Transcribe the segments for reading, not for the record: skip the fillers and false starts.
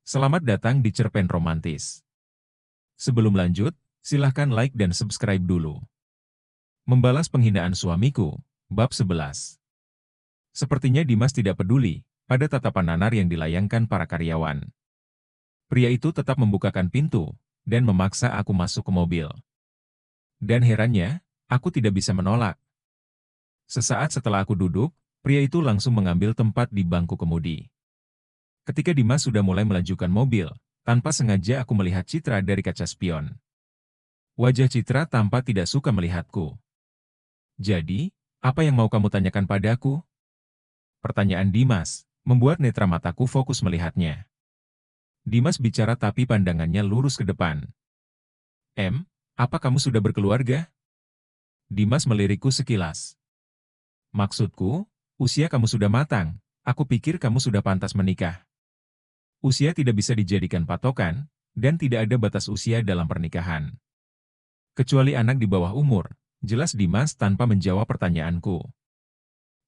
Selamat datang di Cerpen Romantis. Sebelum lanjut, silahkan like dan subscribe dulu. Membalas penghinaan suamiku, bab 11. Sepertinya Dimas tidak peduli pada tatapan nanar yang dilayangkan para karyawan. Pria itu tetap membukakan pintu dan memaksa aku masuk ke mobil. Dan herannya, aku tidak bisa menolak. Sesaat setelah aku duduk, pria itu langsung mengambil tempat di bangku kemudi. Ketika Dimas sudah mulai melajukan mobil, tanpa sengaja aku melihat Citra dari kaca spion. Wajah Citra tampak tidak suka melihatku. Jadi, apa yang mau kamu tanyakan padaku? Pertanyaan Dimas membuat netra mataku fokus melihatnya. Dimas bicara tapi pandangannya lurus ke depan. Apa kamu sudah berkeluarga? Dimas melirikku sekilas. Maksudku, usia kamu sudah matang, aku pikir kamu sudah pantas menikah. Usia tidak bisa dijadikan patokan, dan tidak ada batas usia dalam pernikahan. Kecuali anak di bawah umur, jelas Dimas tanpa menjawab pertanyaanku.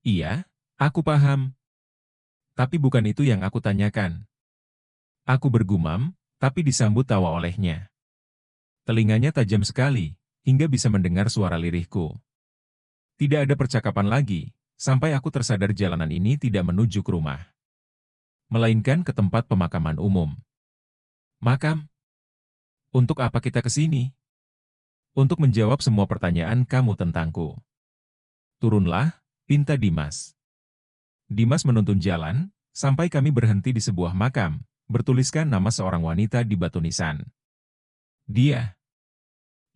Iya, aku paham. Tapi bukan itu yang aku tanyakan. Aku bergumam, tapi disambut tawa olehnya. Telinganya tajam sekali, hingga bisa mendengar suara lirihku. Tidak ada percakapan lagi, sampai aku tersadar jalanan ini tidak menuju ke rumah, melainkan ke tempat pemakaman umum. Makam? Untuk apa kita ke sini? Untuk menjawab semua pertanyaan kamu tentangku. Turunlah, pinta Dimas. Dimas menuntun jalan, sampai kami berhenti di sebuah makam, bertuliskan nama seorang wanita di batu nisan. Dia,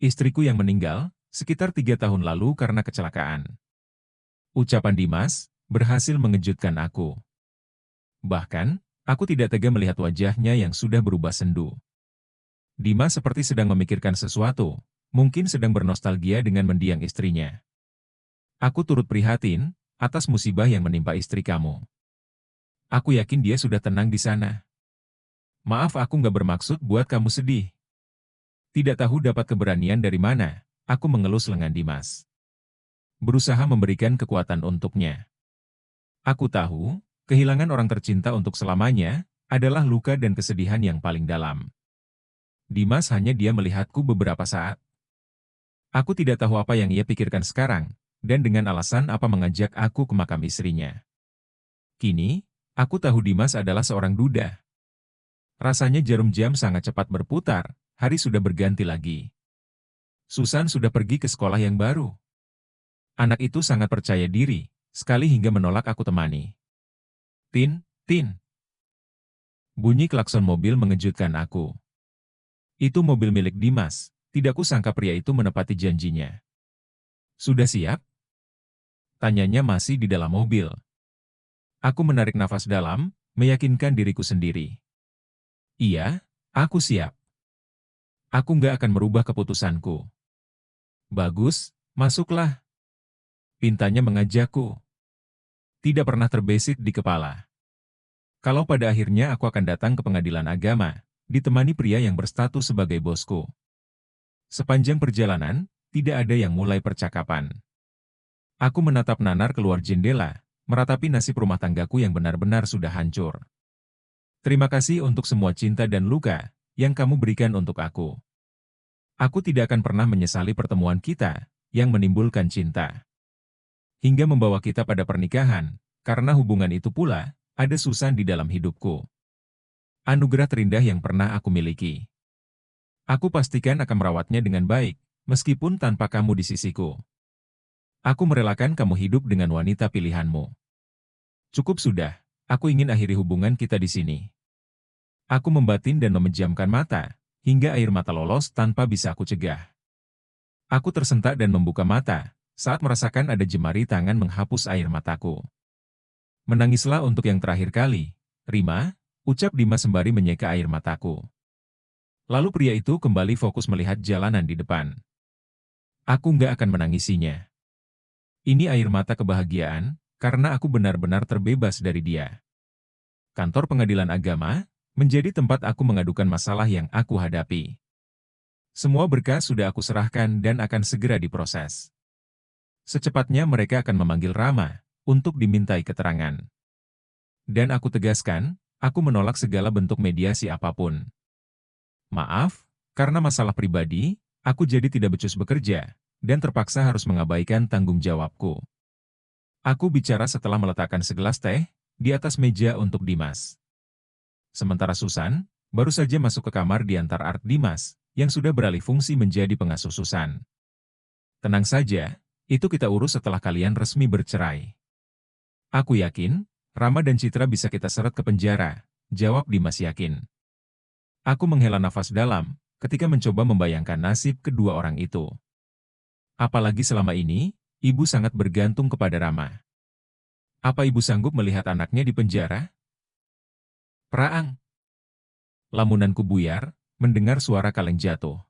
istriku yang meninggal, sekitar 3 tahun lalu karena kecelakaan. Ucapan Dimas berhasil mengejutkan aku. Bahkan, aku tidak tega melihat wajahnya yang sudah berubah sendu. Dimas seperti sedang memikirkan sesuatu, mungkin sedang bernostalgia dengan mendiang istrinya. Aku turut prihatin atas musibah yang menimpa istri kamu. Aku yakin dia sudah tenang di sana. Maaf, aku nggak bermaksud buat kamu sedih. Tidak tahu dapat keberanian dari mana, aku mengelus lengan Dimas. Berusaha memberikan kekuatan untuknya. Aku tahu, kehilangan orang tercinta untuk selamanya adalah luka dan kesedihan yang paling dalam. Dimas hanya dia melihatku beberapa saat. Aku tidak tahu apa yang ia pikirkan sekarang, dan dengan alasan apa mengajak aku ke makam istrinya. Kini, aku tahu Dimas adalah seorang duda. Rasanya jarum jam sangat cepat berputar, hari sudah berganti lagi. Susan sudah pergi ke sekolah yang baru. Anak itu sangat percaya diri, sekali hingga menolak aku temani. Tin, tin. Bunyi klakson mobil mengejutkan aku. Itu mobil milik Dimas, tidak kusangka pria itu menepati janjinya. Sudah siap? Tanyanya masih di dalam mobil. Aku menarik nafas dalam, meyakinkan diriku sendiri. Iya, aku siap. Aku nggak akan merubah keputusanku. Bagus, masuklah. Pintanya mengajakku. Tidak pernah terbesit di kepala. Kalau pada akhirnya aku akan datang ke pengadilan agama, ditemani pria yang berstatus sebagai bosku. Sepanjang perjalanan, tidak ada yang mulai percakapan. Aku menatap nanar keluar jendela, meratapi nasib rumah tanggaku yang benar-benar sudah hancur. Terima kasih untuk semua cinta dan luka yang kamu berikan untuk aku. Aku tidak akan pernah menyesali pertemuan kita yang menimbulkan cinta, hingga membawa kita pada pernikahan, karena hubungan itu pula ada Susan di dalam hidupku. Anugerah terindah yang pernah aku miliki. Aku pastikan akan merawatnya dengan baik, meskipun tanpa kamu di sisiku. Aku merelakan kamu hidup dengan wanita pilihanmu. Cukup sudah, aku ingin akhiri hubungan kita di sini. Aku membatin dan memejamkan mata, hingga air mata lolos tanpa bisa aku cegah. Aku tersentak dan membuka mata, saat merasakan ada jemari tangan menghapus air mataku. Menangislah untuk yang terakhir kali, Rima, ucap Dimas sembari menyeka air mataku. Lalu pria itu kembali fokus melihat jalanan di depan. Aku nggak akan menangisinya. Ini air mata kebahagiaan, karena aku benar-benar terbebas dari dia. Kantor pengadilan agama menjadi tempat aku mengadukan masalah yang aku hadapi. Semua berkas sudah aku serahkan dan akan segera diproses. Secepatnya mereka akan memanggil Rama untuk dimintai keterangan. Dan aku tegaskan, Aku menolak segala bentuk mediasi apapun. Maaf, karena masalah pribadi, aku jadi tidak becus bekerja, dan terpaksa harus mengabaikan tanggung jawabku. Aku bicara setelah meletakkan segelas teh di atas meja untuk Dimas. Sementara Susan baru saja masuk ke kamar diantar Art Dimas, yang sudah beralih fungsi menjadi pengasuh Susan. Tenang saja, itu kita urus setelah kalian resmi bercerai. Aku yakin, Rama dan Citra bisa kita seret ke penjara, jawab Dimas yakin. Aku menghela nafas dalam ketika mencoba membayangkan nasib kedua orang itu. Apalagi selama ini, ibu sangat bergantung kepada Rama. Apa ibu sanggup melihat anaknya di penjara? Praang. Lamunanku buyar, mendengar suara kaleng jatuh.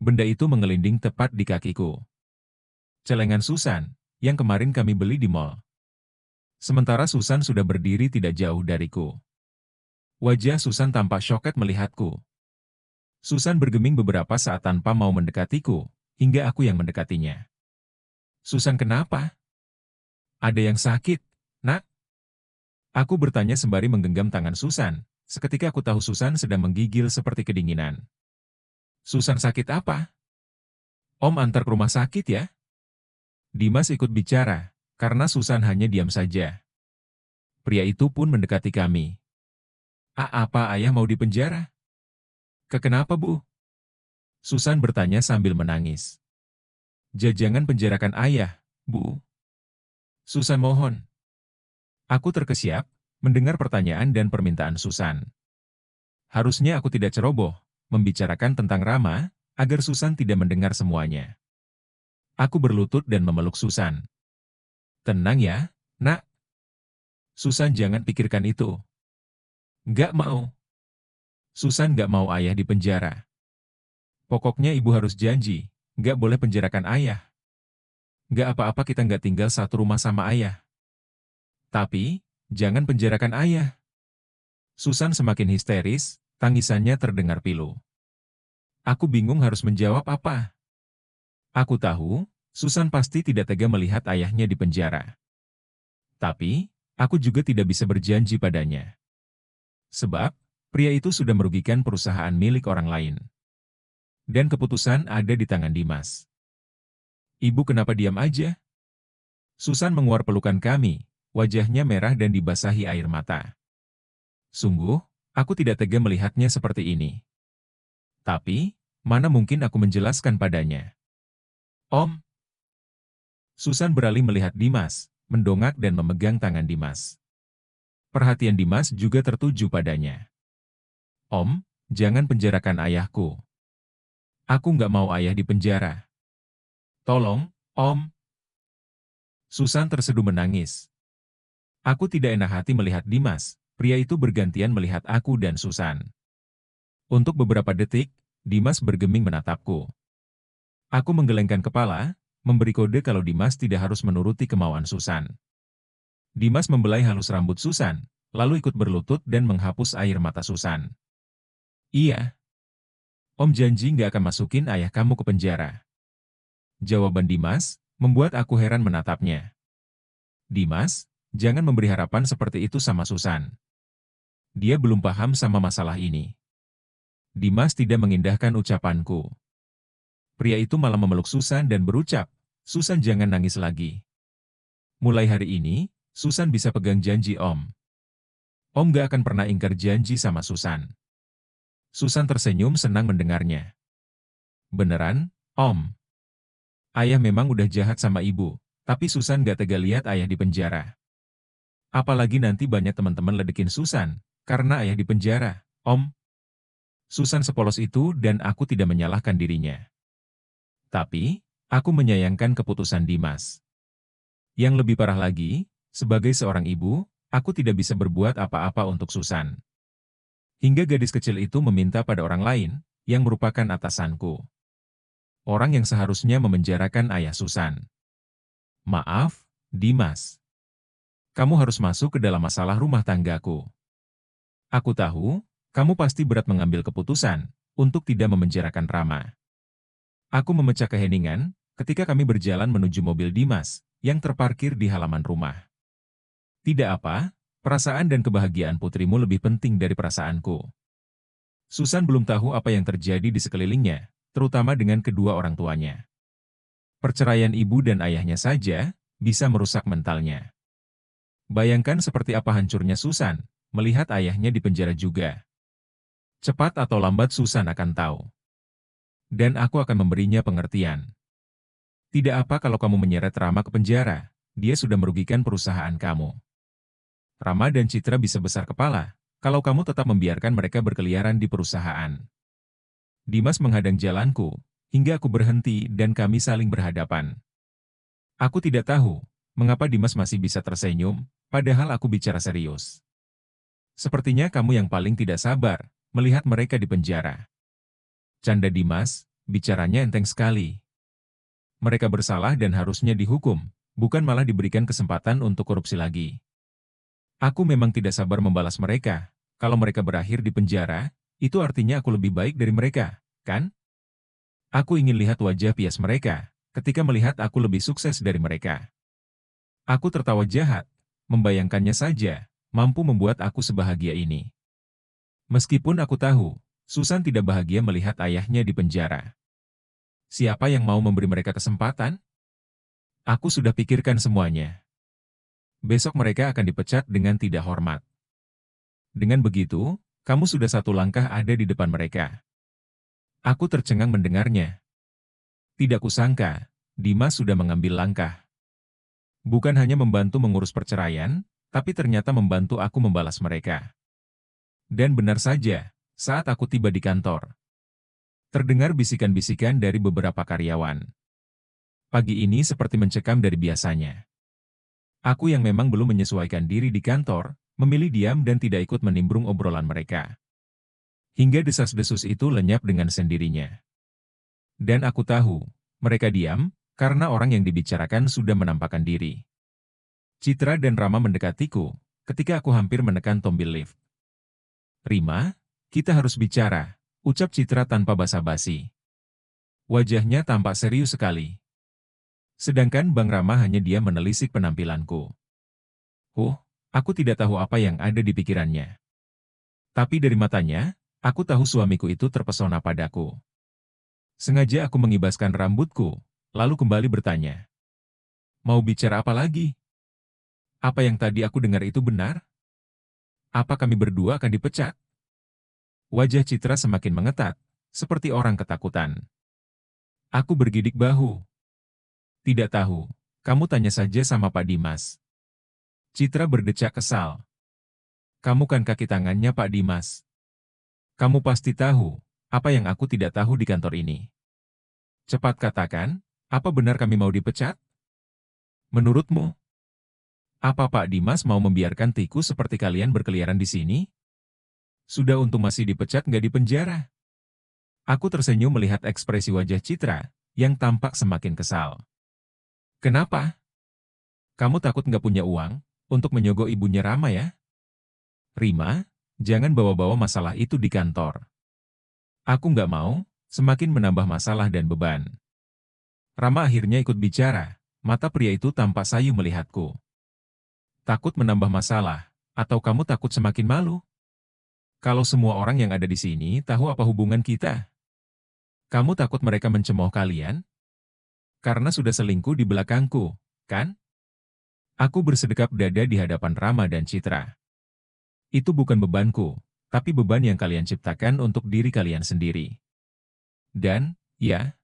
Benda itu mengelinding tepat di kakiku. Celengan Susan, yang kemarin kami beli di mall. Sementara Susan sudah berdiri tidak jauh dariku. Wajah Susan tampak syoket melihatku. Susan bergeming beberapa saat tanpa mau mendekatiku, hingga aku yang mendekatinya. Susan kenapa? Ada yang sakit, nak? Aku bertanya sembari menggenggam tangan Susan, seketika aku tahu Susan sedang menggigil seperti kedinginan. Susan sakit apa? Om antar ke rumah sakit ya? Dimas ikut bicara, karena Susan hanya diam saja. Pria itu pun mendekati kami. Apa ayah mau dipenjara? Kenapa bu? Susan bertanya sambil menangis. Jangan penjarakan ayah, bu. Susan mohon. Aku terkesiap, mendengar pertanyaan dan permintaan Susan. Harusnya aku tidak ceroboh, membicarakan tentang Rama, agar Susan tidak mendengar semuanya. Aku berlutut dan memeluk Susan. Tenang ya, nak. Susan jangan pikirkan itu. Gak mau. Susan gak mau ayah di penjara. Pokoknya ibu harus janji, gak boleh penjarakan ayah. Gak apa-apa kita gak tinggal satu rumah sama ayah. Tapi, jangan penjarakan ayah. Susan semakin histeris, tangisannya terdengar pilu. Aku bingung harus menjawab apa. Aku tahu, Susan pasti tidak tega melihat ayahnya di penjara. Tapi, aku juga tidak bisa berjanji padanya. Sebab, pria itu sudah merugikan perusahaan milik orang lain. Dan keputusan ada di tangan Dimas. Ibu kenapa diam aja? Susan menguar pelukan kami, wajahnya merah dan dibasahi air mata. Sungguh, aku tidak tega melihatnya seperti ini. Tapi, mana mungkin aku menjelaskan padanya? Om. Susan beralih melihat Dimas, mendongak dan memegang tangan Dimas. Perhatian Dimas juga tertuju padanya. Om, jangan penjarakan ayahku. Aku nggak mau ayah di penjara. Tolong, Om. Susan terseduh menangis. Aku tidak enak hati melihat Dimas, pria itu bergantian melihat aku dan Susan. Untuk beberapa detik, Dimas bergeming menatapku. Aku menggelengkan kepala, memberi kode kalau Dimas tidak harus menuruti kemauan Susan. Dimas membelai halus rambut Susan, lalu ikut berlutut dan menghapus air mata Susan. Iya. Om janji nggak akan masukin ayah kamu ke penjara. Jawaban Dimas membuat aku heran menatapnya. Dimas, jangan memberi harapan seperti itu sama Susan. Dia belum paham sama masalah ini. Dimas tidak mengindahkan ucapanku. Pria itu malah memeluk Susan dan berucap, Susan jangan nangis lagi. Mulai hari ini, Susan bisa pegang janji Om. Om gak akan pernah ingkar janji sama Susan. Susan tersenyum senang mendengarnya. Beneran, Om? Ayah memang udah jahat sama ibu, tapi Susan gak tega lihat ayah di penjara. Apalagi nanti banyak teman-teman ledekin Susan, karena ayah di penjara, Om. Susan sepolos itu dan aku tidak menyalahkan dirinya. Tapi, aku menyayangkan keputusan Dimas. Yang lebih parah lagi, sebagai seorang ibu, aku tidak bisa berbuat apa-apa untuk Susan. Hingga gadis kecil itu meminta pada orang lain, yang merupakan atasanku. Orang yang seharusnya memenjarakan ayah Susan. Maaf, Dimas. Kamu harus masuk ke dalam masalah rumah tanggaku. Aku tahu, kamu pasti berat mengambil keputusan untuk tidak memenjarakan Rama. Aku memecah keheningan ketika kami berjalan menuju mobil Dimas yang terparkir di halaman rumah. Tidak apa, Perasaan dan kebahagiaan putrimu lebih penting dari perasaanku. Susan belum tahu apa yang terjadi di sekelilingnya, terutama dengan kedua orang tuanya. Perceraian ibu dan ayahnya saja bisa merusak mentalnya. Bayangkan seperti apa hancurnya Susan melihat ayahnya di penjara juga. Cepat atau lambat Susan akan tahu. Dan aku akan memberinya pengertian. Tidak apa kalau kamu menyeret Rama ke penjara, dia sudah merugikan perusahaan kamu. Rama dan Citra bisa besar kepala kalau kamu tetap membiarkan mereka berkeliaran di perusahaan. Dimas menghadang jalanku, hingga aku berhenti dan kami saling berhadapan. Aku tidak tahu mengapa Dimas masih bisa tersenyum, padahal aku bicara serius. Sepertinya kamu yang paling tidak sabar melihat mereka di penjara. Canda Dimas, bicaranya enteng sekali. Mereka bersalah dan harusnya dihukum, bukan malah diberikan kesempatan untuk korupsi lagi. Aku memang tidak sabar membalas mereka. Kalau mereka berakhir di penjara, itu artinya aku lebih baik dari mereka, kan? Aku ingin lihat wajah pias mereka ketika melihat aku lebih sukses dari mereka. Aku tertawa jahat, membayangkannya saja, mampu membuat aku sebahagia ini. Meskipun aku tahu, Susan tidak bahagia melihat ayahnya di penjara. Siapa yang mau memberi mereka kesempatan? Aku sudah pikirkan semuanya. Besok mereka akan dipecat dengan tidak hormat. Dengan begitu, kamu sudah satu langkah ada di depan mereka. Aku tercengang mendengarnya. Tidak kusangka, Dimas sudah mengambil langkah. Bukan hanya membantu mengurus perceraian, tapi ternyata membantu aku membalas mereka. Dan benar saja, saat aku tiba di kantor, terdengar bisikan-bisikan dari beberapa karyawan. Pagi ini seperti mencekam dari biasanya. Aku yang memang belum menyesuaikan diri di kantor, memilih diam dan tidak ikut menimbrung obrolan mereka. Hingga desas-desus itu lenyap dengan sendirinya. Dan aku tahu, mereka diam, karena orang yang dibicarakan sudah menampakkan diri. Citra dan Rama mendekatiku, ketika aku hampir menekan tombol lift. Rima, kita harus bicara, ucap Citra tanpa basa-basi. Wajahnya tampak serius sekali. Sedangkan Bang Rama hanya diam menelisik penampilanku. Aku tidak tahu apa yang ada di pikirannya. Tapi dari matanya, aku tahu suamiku itu terpesona padaku. Sengaja aku mengibaskan rambutku, lalu kembali bertanya. Mau bicara apa lagi? Apa yang tadi aku dengar itu benar? Apa kami berdua akan dipecat? Wajah Citra semakin mengetat, seperti orang ketakutan. Aku bergidik bahu. Tidak tahu, kamu tanya saja sama Pak Dimas. Citra berdecak kesal. Kamu kan kaki tangannya Pak Dimas. Kamu pasti tahu, apa yang aku tidak tahu di kantor ini. Cepat katakan, apa benar kami mau dipecat? Menurutmu, apa Pak Dimas mau membiarkan tikus seperti kalian berkeliaran di sini? Sudah untung masih dipecat nggak di penjara. Aku tersenyum melihat ekspresi wajah Citra, yang tampak semakin kesal. Kenapa? Kamu takut nggak punya uang, untuk menyogok ibunya Rama ya? Rima, jangan bawa-bawa masalah itu di kantor. Aku nggak mau, semakin menambah masalah dan beban. Rama akhirnya ikut bicara, mata pria itu tampak sayu melihatku. Takut menambah masalah, atau kamu takut semakin malu? Kalau semua orang yang ada di sini tahu apa hubungan kita? Kamu takut mereka mencemooh kalian? Karena sudah selingkuh di belakangku, kan? Aku bersedekap dada di hadapan Rama dan Citra. Itu bukan bebanku, tapi beban yang kalian ciptakan untuk diri kalian sendiri. Dan, ya,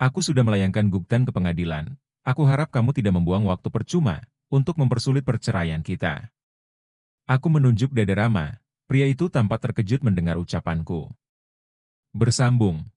aku sudah melayangkan gugatan ke pengadilan. Aku harap kamu tidak membuang waktu percuma untuk mempersulit perceraian kita. Aku menunjuk dada Rama. Pria itu tampak terkejut mendengar ucapanku. Bersambung.